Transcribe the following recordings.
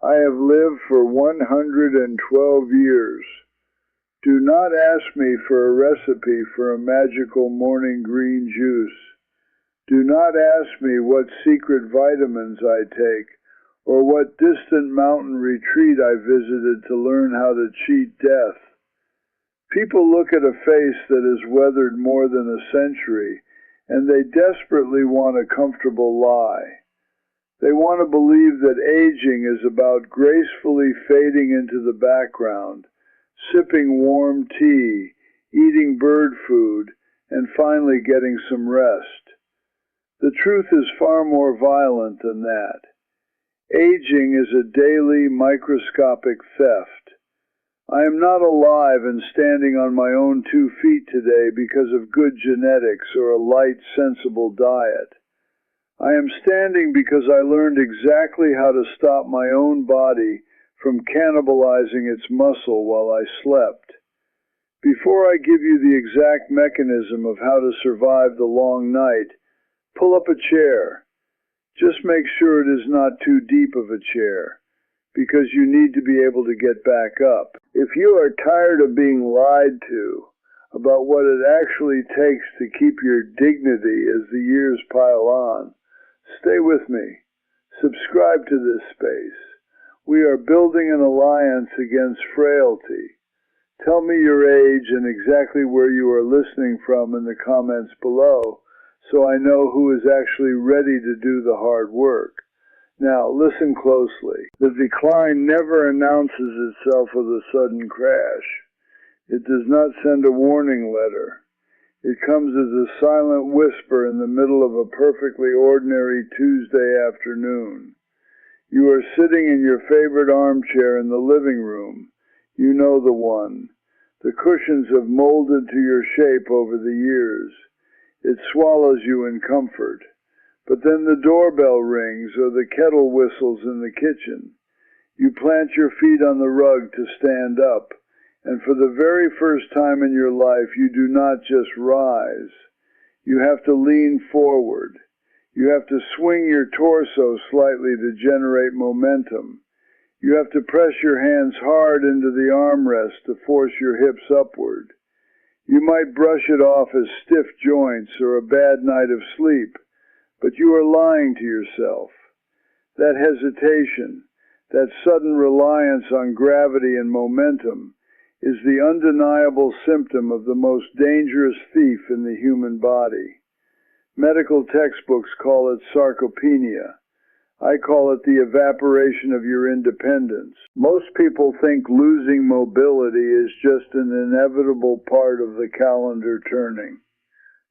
I have lived for 112 years. Do not ask me for a recipe for a magical morning green juice. Do not ask me what secret vitamins I take, or what distant mountain retreat I visited to learn how to cheat death. People look at a face that has weathered more than a century, and they desperately want a comfortable lie. They want to believe that aging is about gracefully fading into the background, sipping warm tea, eating bird food, and finally getting some rest. The truth is far more violent than that. Aging is a daily microscopic theft. I am not alive and standing on my own 2 feet today because of good genetics or a light, sensible diet. I am standing because I learned exactly how to stop my own body from cannibalizing its muscle while I slept. Before I give you the exact mechanism of how to survive the long night, pull up a chair. Just make sure it is not too deep of a chair, because you need to be able to get back up. If you are tired of being lied to about what it actually takes to keep your dignity as the years pile on, stay with me. Subscribe to this space. We are building an alliance against frailty. Tell me your age and exactly where you are listening from in the comments below, so I know who is actually ready to do the hard work. Now, listen closely. The decline never announces itself with a sudden crash. It does not send a warning letter. It comes as a silent whisper in the middle of a perfectly ordinary Tuesday afternoon. You are sitting in your favorite armchair in the living room. You know the one. The cushions have molded to your shape over the years. It swallows you in comfort. But then the doorbell rings or the kettle whistles in the kitchen. You plant your feet on the rug to stand up, and for the very first time in your life, you do not just rise. You have to lean forward. You have to swing your torso slightly to generate momentum. You have to press your hands hard into the armrest to force your hips upward. You might brush it off as stiff joints or a bad night of sleep, but you are lying to yourself. That hesitation, that sudden reliance on gravity and momentum, is the undeniable symptom of the most dangerous thief in the human body. Medical textbooks call it sarcopenia. I call it the evaporation of your independence. Most people think losing mobility is just an inevitable part of the calendar turning.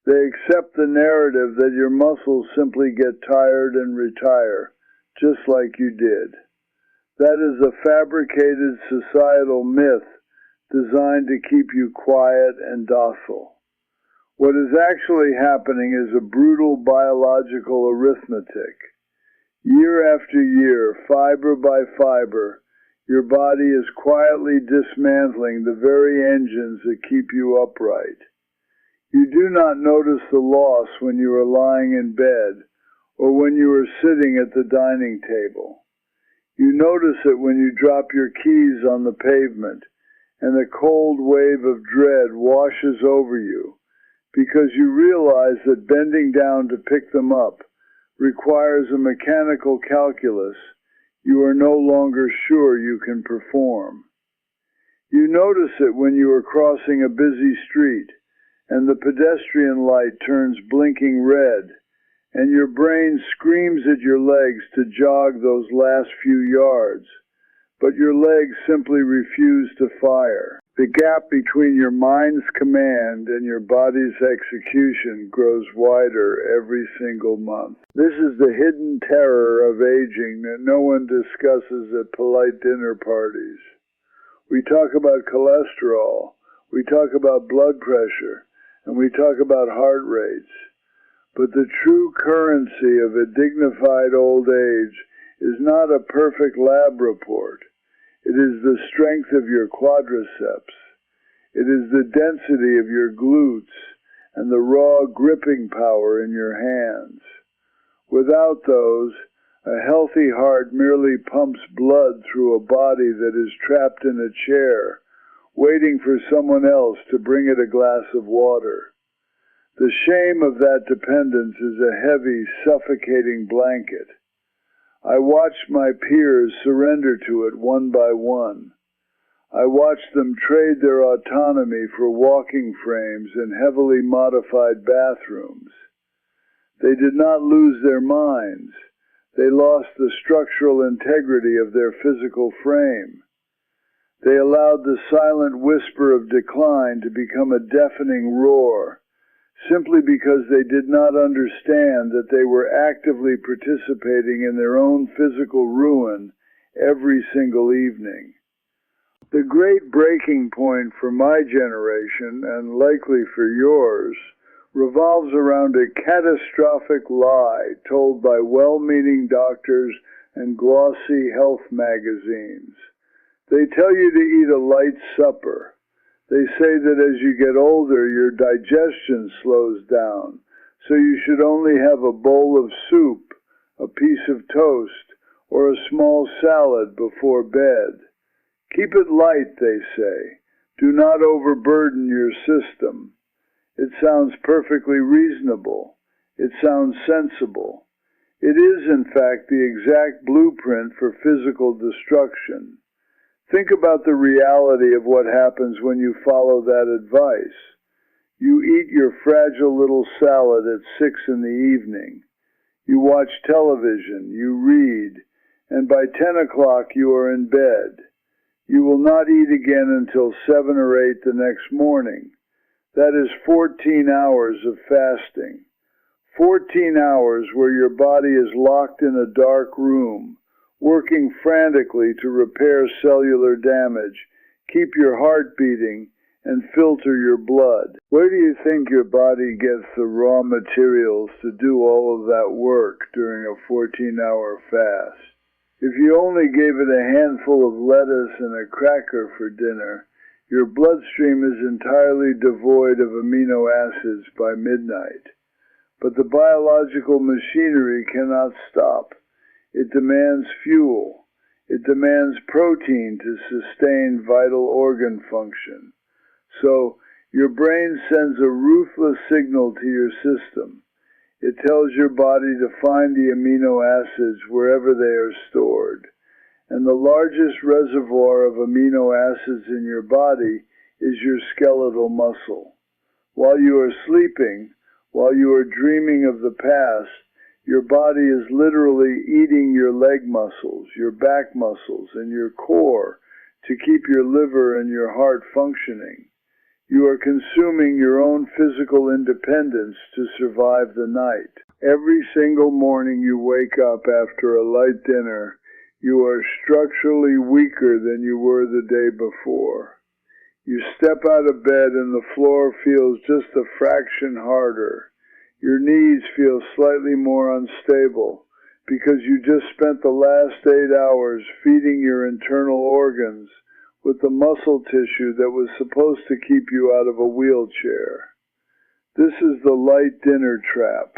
They accept the narrative that your muscles simply get tired and retire, just like you did. That is a fabricated societal myth designed to keep you quiet and docile. What is actually happening is a brutal biological arithmetic. Year after year, fiber by fiber, your body is quietly dismantling the very engines that keep you upright. You do not notice the loss when you are lying in bed or when you are sitting at the dining table. You notice it when you drop your keys on the pavement and a cold wave of dread washes over you because you realize that bending down to pick them up requires a mechanical calculus you are no longer sure you can perform. You notice it when you are crossing a busy street and the pedestrian light turns blinking red, and your brain screams at your legs to jog those last few yards, but your legs simply refuse to fire. The gap between your mind's command and your body's execution grows wider every single month. This is the hidden terror of aging that no one discusses at polite dinner parties. We talk about cholesterol, we talk about blood pressure, and we talk about heart rates. But the true currency of a dignified old age is not a perfect lab report. It is the strength of your quadriceps. It is the density of your glutes and the raw gripping power in your hands. Without those, A healthy heart merely pumps blood through a body that is trapped in a chair, waiting for someone else to bring it a glass of water. The shame of that dependence is a heavy, suffocating blanket. I watched my peers surrender to it one by one. I watched them trade their autonomy for walking frames and heavily modified bathrooms. They did not lose their minds. They lost the structural integrity of their physical frame. They allowed the silent whisper of decline to become a deafening roar, simply because they did not understand that they were actively participating in their own physical ruin every single evening. The great breaking point for my generation, and likely for yours, revolves around a catastrophic lie told by well-meaning doctors and glossy health magazines. They tell you to eat a light supper. They say that as you get older, your digestion slows down, so you should only have a bowl of soup, a piece of toast, or a small salad before bed. Keep it light, they say. Do not overburden your system. It sounds perfectly reasonable. It sounds sensible. It is, in fact, the exact blueprint for physical destruction. Think about the reality of what happens when you follow that advice. You eat your fragile little salad at 6 in the evening. You watch television, you read, and by 10 o'clock you are in bed. You will not eat again until 7 or 8 the next morning. That is 14 hours of fasting. 14 hours where your body is locked in a dark room, working frantically to repair cellular damage, keep your heart beating, and filter your blood. Where do you think your body gets the raw materials to do all of that work during a 14-hour fast? If you only gave it a handful of lettuce and a cracker for dinner, your bloodstream is entirely devoid of amino acids by midnight. But the biological machinery cannot stop. It demands fuel. It demands protein to sustain vital organ function. So, your brain sends a ruthless signal to your system. It tells your body to find the amino acids wherever they are stored. And the largest reservoir of amino acids in your body is your skeletal muscle. While you are sleeping, while you are dreaming of the past, your body is literally eating your leg muscles, your back muscles, and your core to keep your liver and your heart functioning. You are consuming your own physical independence to survive the night. Every single morning you wake up after a light dinner, you are structurally weaker than you were the day before. You step out of bed and the floor feels just a fraction harder. Your knees feel slightly more unstable because you just spent the last 8 hours feeding your internal organs with the muscle tissue that was supposed to keep you out of a wheelchair. This is the light dinner trap.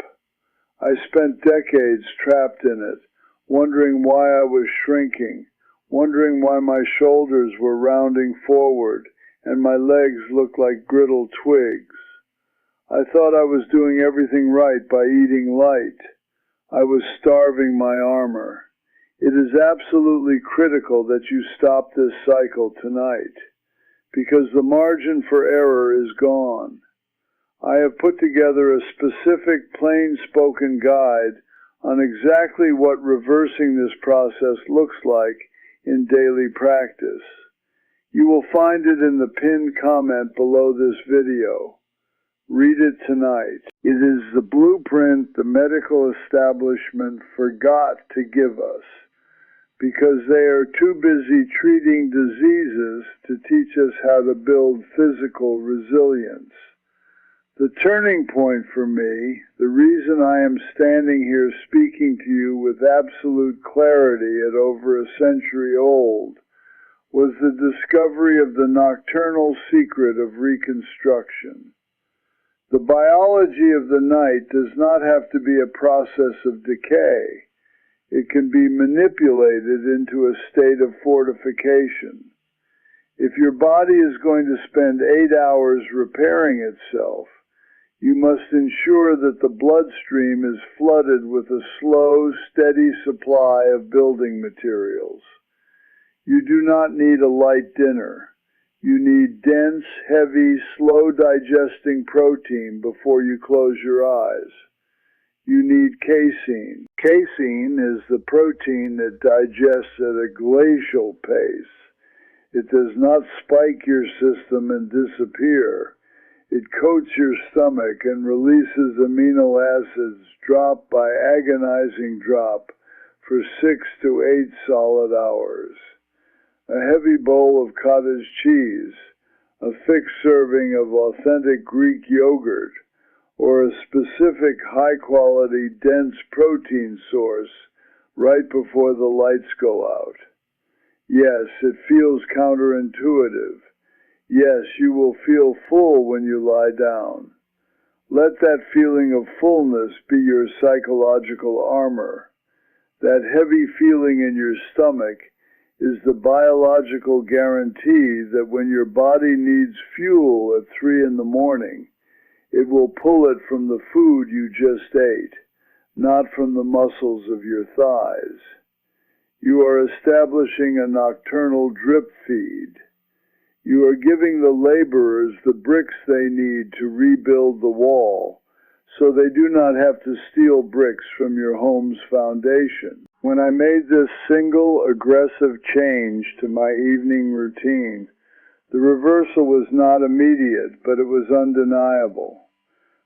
I spent decades trapped in it, wondering why I was shrinking, wondering why my shoulders were rounding forward and my legs looked like brittle twigs. I thought I was doing everything right by eating light. I was starving my armor. It is absolutely critical that you stop this cycle tonight, because the margin for error is gone. I have put together a specific plain-spoken guide on exactly what reversing this process looks like in daily practice. You will find it in the pinned comment below this video. Read it tonight. It is the blueprint the medical establishment forgot to give us, because they are too busy treating diseases to teach us how to build physical resilience. The turning point for me, the reason I am standing here speaking to you with absolute clarity at over a century old, was the discovery of the nocturnal secret of reconstruction. The biology of the night does not have to be a process of decay. It can be manipulated into a state of fortification. If your body is going to spend 8 hours repairing itself, you must ensure that the bloodstream is flooded with a slow, steady supply of building materials. You do not need a light dinner. You need dense, heavy, slow-digesting protein before you close your eyes. You need casein. Casein is the protein that digests at a glacial pace. It does not spike your system and disappear. It coats your stomach and releases amino acids drop by agonizing drop for 6 to 8 solid hours. A heavy bowl of cottage cheese, a thick serving of authentic Greek yogurt, or a specific high-quality, dense protein source right before the lights go out. Yes, it feels counterintuitive. Yes, you will feel full when you lie down. Let that feeling of fullness be your psychological armor. That heavy feeling in your stomach is the biological guarantee that when your body needs fuel at 3 in the morning, it will pull it from the food you just ate, not from the muscles of your thighs. You are establishing a nocturnal drip feed. You are giving the laborers the bricks they need to rebuild the wall, so they do not have to steal bricks from your home's foundation. When I made this single aggressive change to my evening routine, the reversal was not immediate, but it was undeniable.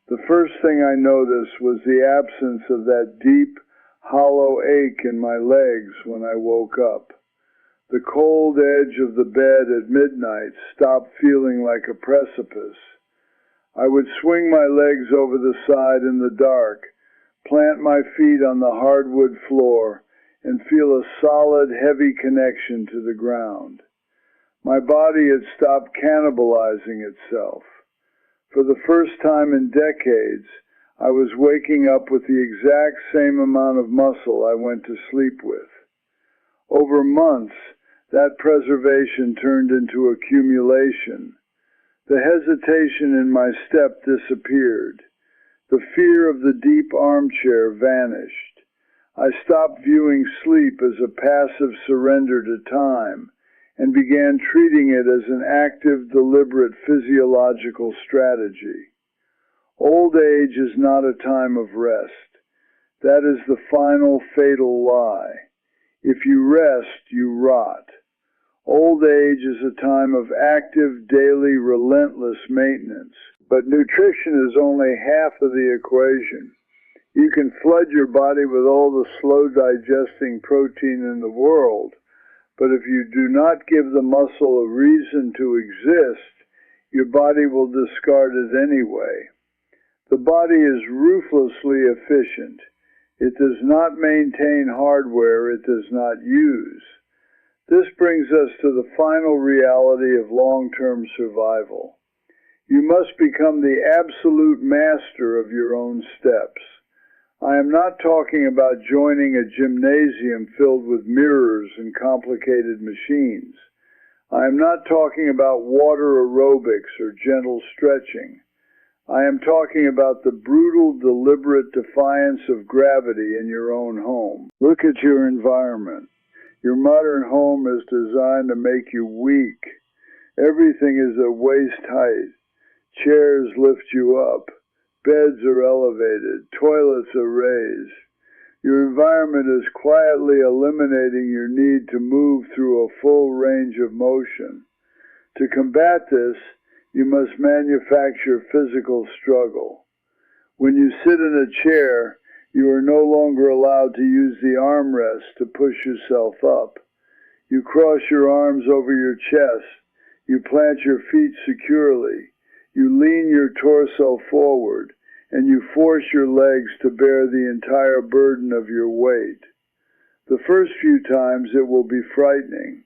The first thing I noticed was the absence of that deep, hollow ache in my legs when I woke up. The cold edge of the bed at midnight stopped feeling like a precipice. I would swing my legs over the side in the dark, plant my feet on the hardwood floor, and feel a solid, heavy connection to the ground. My body had stopped cannibalizing itself. For the first time in decades, I was waking up with the exact same amount of muscle I went to sleep with. Over months, that preservation turned into accumulation. The hesitation in my step disappeared. The fear of the deep armchair vanished. I stopped viewing sleep as a passive surrender to time and began treating it as an active, deliberate physiological strategy. Old age is not a time of rest. That is the final fatal lie. If you rest, you rot. Old age is a time of active, daily, relentless maintenance. But nutrition is only half of the equation. You can flood your body with all the slow-digesting protein in the world, but if you do not give the muscle a reason to exist, your body will discard it anyway. The body is ruthlessly efficient. It does not maintain hardware it does not use. This brings us to the final reality of long-term survival. You must become the absolute master of your own steps. I am not talking about joining a gymnasium filled with mirrors and complicated machines. I am not talking about water aerobics or gentle stretching. I am talking about the brutal, deliberate defiance of gravity in your own home. Look at your environment. Your modern home is designed to make you weak. Everything is at waist height. Chairs lift you up. Beds are elevated. Toilets are raised. Your environment is quietly eliminating your need to move through a full range of motion. To combat this, you must manufacture physical struggle. When you sit in a chair, you are no longer allowed to use the armrest to push yourself up. You cross your arms over your chest. You plant your feet securely. You lean your torso forward, and you force your legs to bear the entire burden of your weight. The first few times it will be frightening.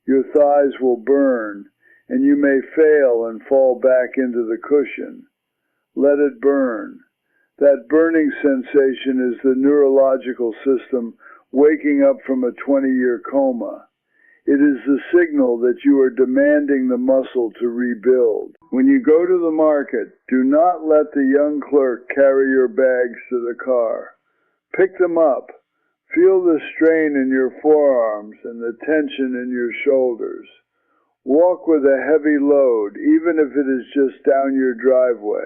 Your thighs will burn, and you may fail and fall back into the cushion. Let it burn. That burning sensation is the neurological system waking up from a 20-year coma. It is the signal that you are demanding the muscle to rebuild. When you go to the market, do not let the young clerk carry your bags to the car. Pick them up. Feel the strain in your forearms and the tension in your shoulders. Walk with a heavy load, even if it is just down your driveway.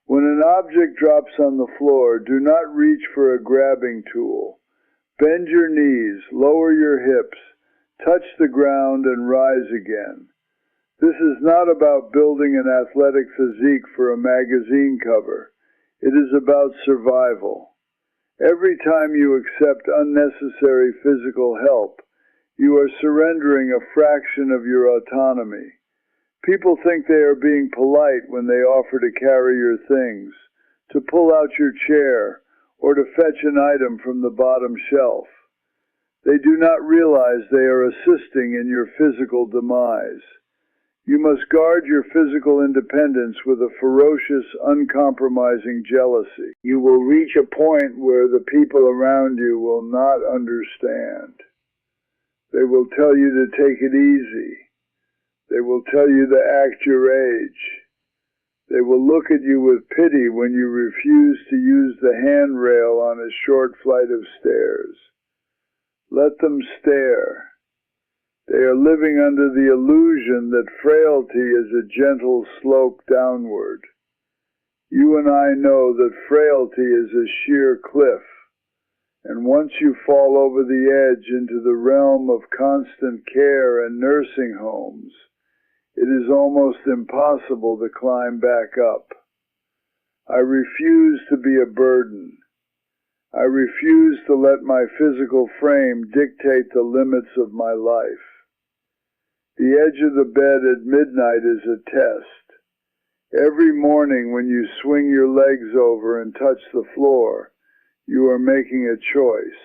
When an object drops on the floor, do not reach for a grabbing tool. Bend your knees, lower your hips, touch the ground, and rise again. This is not about building an athletic physique for a magazine cover. It is about survival. Every time you accept unnecessary physical help, you are surrendering a fraction of your autonomy. People think they are being polite when they offer to carry your things, to pull out your chair, or to fetch an item from the bottom shelf. They do not realize they are assisting in your physical demise. You must guard your physical independence with a ferocious, uncompromising jealousy. You will reach a point where the people around you will not understand. They will tell you to take it easy. They will tell you to act your age. They will look at you with pity when you refuse to use the handrail on a short flight of stairs. Let them stare. They are living under the illusion that frailty is a gentle slope downward. You and I know that frailty is a sheer cliff, and once you fall over the edge into the realm of constant care and nursing homes, it is almost impossible to climb back up. I refuse to be a burden. I refuse to let my physical frame dictate the limits of my life. The edge of the bed at midnight is a test. Every morning when you swing your legs over and touch the floor, you are making a choice.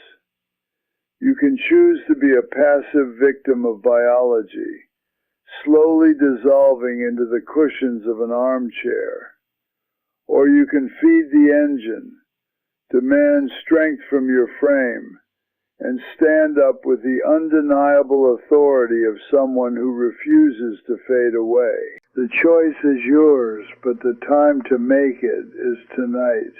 You can choose to be a passive victim of biology, slowly dissolving into the cushions of an armchair. Or you can feed the engine, demand strength from your frame, and stand up with the undeniable authority of someone who refuses to fade away. The choice is yours, but the time to make it is tonight.